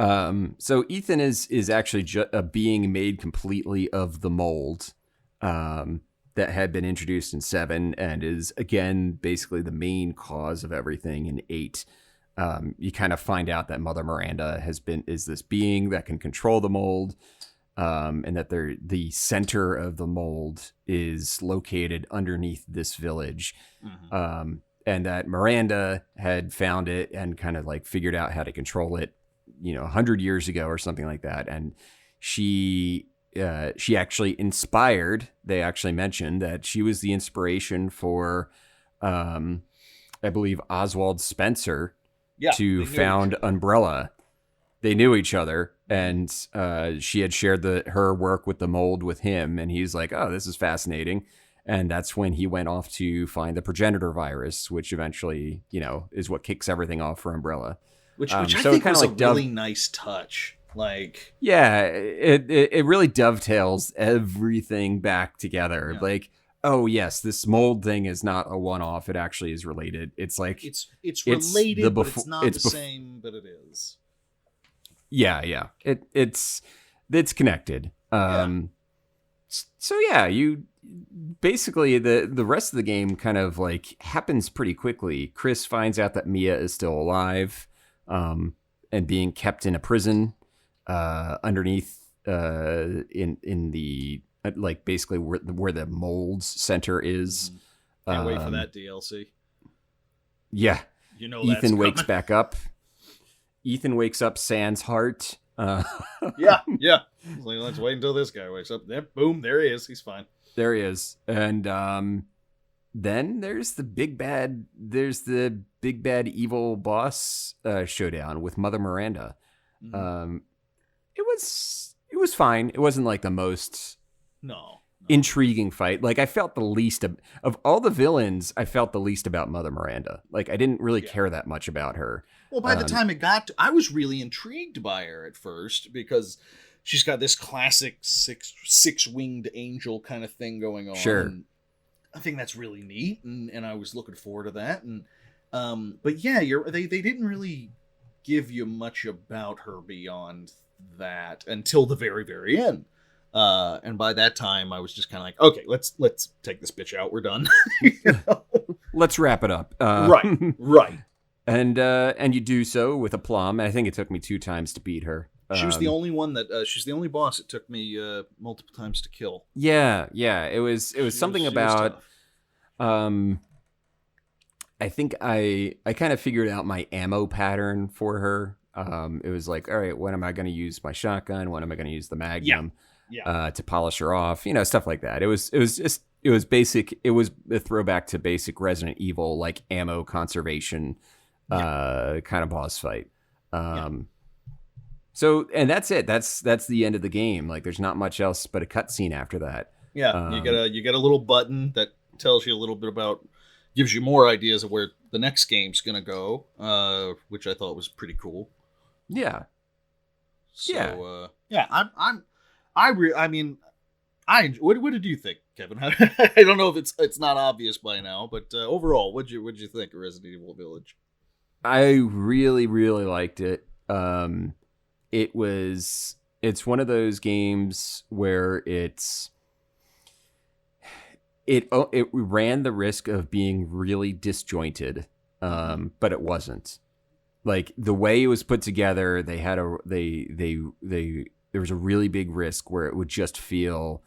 So Ethan is actually a being made completely of the mold that had been introduced in 7 and is, again, basically the main cause of everything in 8. You kind of find out that Mother Miranda is this being that can control the mold, and that the center of the mold is located underneath this village. Mm-hmm. And that Miranda had found it and kind of like figured out how to control it, 100 years ago or something like that. And she actually inspired, they actually mentioned that she was the inspiration for, I believe, Oswald Spencer to found Umbrella. They knew each other, and she had shared her work with the mold with him, and he's like, oh, this is fascinating. And that's when he went off to find the progenitor virus, which eventually, is what kicks everything off for Umbrella. Which I think was like a really nice touch. Like, yeah, it really dovetails everything back together. Yeah. Like, oh yes, this mold thing is not a one-off. It actually is related. It's like it's related, but it's not the same. But it is. Yeah. It's connected. So yeah, you basically the rest of the game kind of like happens pretty quickly. Chris finds out that Mia is still alive, and being kept in a prison underneath in the like basically where the mold's center is. Can't wait for that DLC. Yeah, Ethan wakes back up. Ethan wakes up sans heart. Yeah. Like, let's wait until this guy wakes up. Then, boom, there he is. He's fine. There he is. And then there's the big bad evil boss showdown with Mother Miranda. Mm-hmm. It was fine. It wasn't like the most intriguing fight. Like, I felt the least of all the villains. I felt the least about Mother Miranda. Like, I didn't really care that much about her. Well, by the time it got to, I was really intrigued by her at first because she's got this classic six-winged angel kind of thing going on. Sure. And I think that's really neat, and I was looking forward to that. And but yeah, they didn't really give you much about her beyond that until the very, very end. And by that time, I was just kind of like, okay, let's take this bitch out. We're done. Let's wrap it up. Right. And you do so with aplomb. I think it took me 2 times to beat her. She was the only one that she's the only boss it took me multiple times to kill. Yeah. It was something about. I think I kind of figured out my ammo pattern for her. It was like, all right, when am I going to use my shotgun? When am I going to use the Magnum? Yeah. To polish her off, stuff like that. It was basic. It was a throwback to basic Resident Evil, like ammo conservation, kind of boss fight. So, and that's it. That's the end of the game. Like, there's not much else but a cutscene after that. Yeah, you get a little button that tells you a little bit about, gives you more ideas of where the next game's gonna go, which I thought was pretty cool. Yeah. So, what did you think, Kevin? I don't know if it's not obvious by now, but overall, what'd you think of Resident Evil Village? I really, really liked it. It's one of those games where it ran the risk of being really disjointed, but it wasn't. Like, the way it was put together, there was a really big risk where it would just feel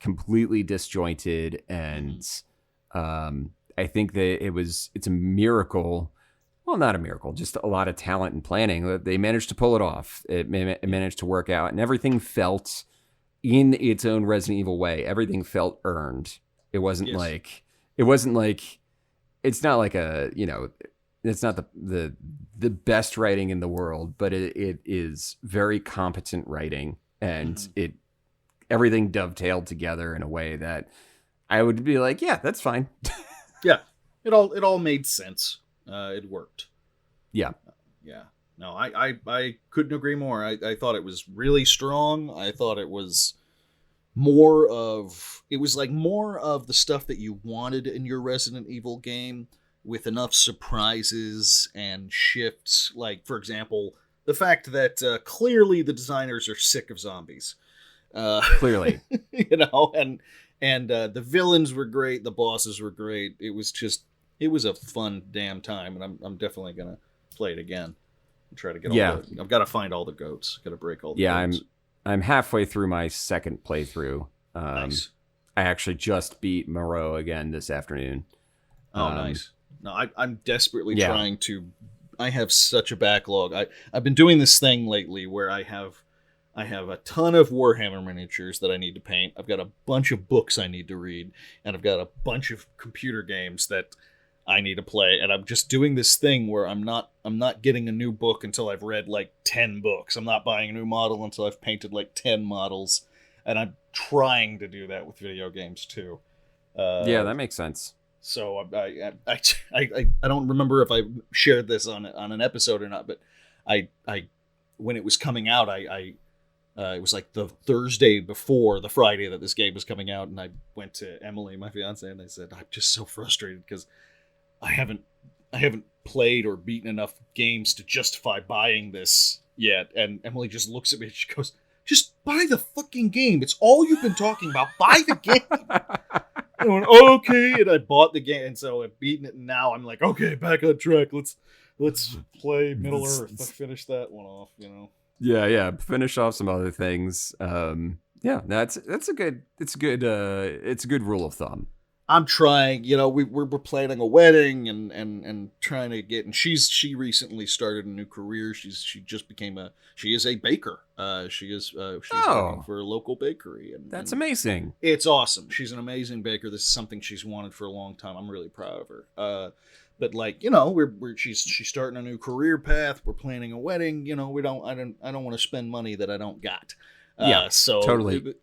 completely disjointed, and I think that it's a miracle. Well, not a miracle, just a lot of talent and planning. They managed to pull it off. It managed to work out, and everything felt in its own Resident Evil way. Everything felt earned. It wasn't like it's not like it's not the best writing in the world, but it is very competent writing, and everything dovetailed together in a way that I would be like, yeah, that's fine. Yeah, it all made sense. It worked. Yeah. Yeah. No, I couldn't agree more. I thought it was really strong. I thought it was more of the stuff that you wanted in your Resident Evil game, with enough surprises and shifts. Like, for example, the fact that clearly the designers are sick of zombies. Clearly. And the villains were great. The bosses were great. It was a fun damn time, and I'm definitely going to play it again and try to get I've got to find all the goats. Got to break all the goats. I'm halfway through my second playthrough. Nice. I actually just beat Moreau again this afternoon. Oh, nice. No, I'm desperately trying to. I have such a backlog. I've been doing this thing lately where I have a ton of Warhammer miniatures that I need to paint. I've got a bunch of books I need to read, and I've got a bunch of computer games that I need to play. And I'm just doing this thing where I'm not getting a new book until I've read like 10 books. I'm not buying a new model until I've painted like 10 models, and I'm trying to do that with video games too. Yeah, that makes sense. So I don't remember if I shared this on an episode or not, but I when it was coming out, it was like the Thursday before the Friday that this game was coming out, and I went to Emily, my fiance, and I said, I'm just so frustrated because I haven't played or beaten enough games to justify buying this yet. And Emily just looks at me and she goes, just buy the fucking game. It's all you've been talking about. Buy the game. I went, okay, and I bought the game, and so I've beaten it, and now I'm like, okay, back on track. Let's play Middle Earth. Let's finish that one off, Yeah. Finish off some other things. Yeah, that's a good. It's a good rule of thumb. I'm trying. We're planning a wedding and trying to get. And she recently started a new career. She is a baker. She's working for a local bakery. And that's amazing. It's awesome. She's an amazing baker. This is something she's wanted for a long time. I'm really proud of her. But she's starting a new career path. We're planning a wedding. I don't want to spend money that I don't got. So totally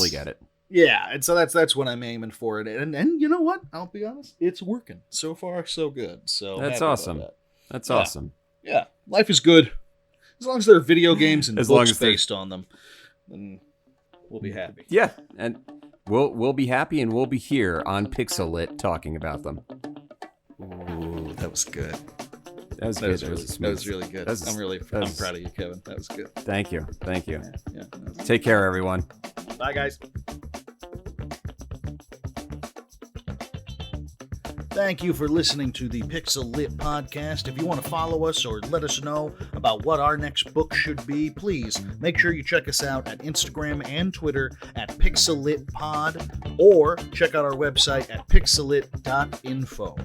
get it. Yeah, and so that's what I'm aiming for. And you know what? I'll be honest, it's working. So far, so good. So that's awesome. That's awesome. Yeah, life is good. As long as there are video games and books based on them, then we'll be happy. Yeah, and we'll be happy, and we'll be here on PixelLit talking about them. Ooh, that was good. That was good. That was really good. I'm proud of you, Kevin. That was good. Thank you. Yeah. Take care, everyone. Bye, guys. Thank you for listening to the PixelLit Podcast. If you want to follow us or let us know about what our next book should be, please make sure you check us out at Instagram and Twitter at PixelLitPod, or check out our website at pixellit.info.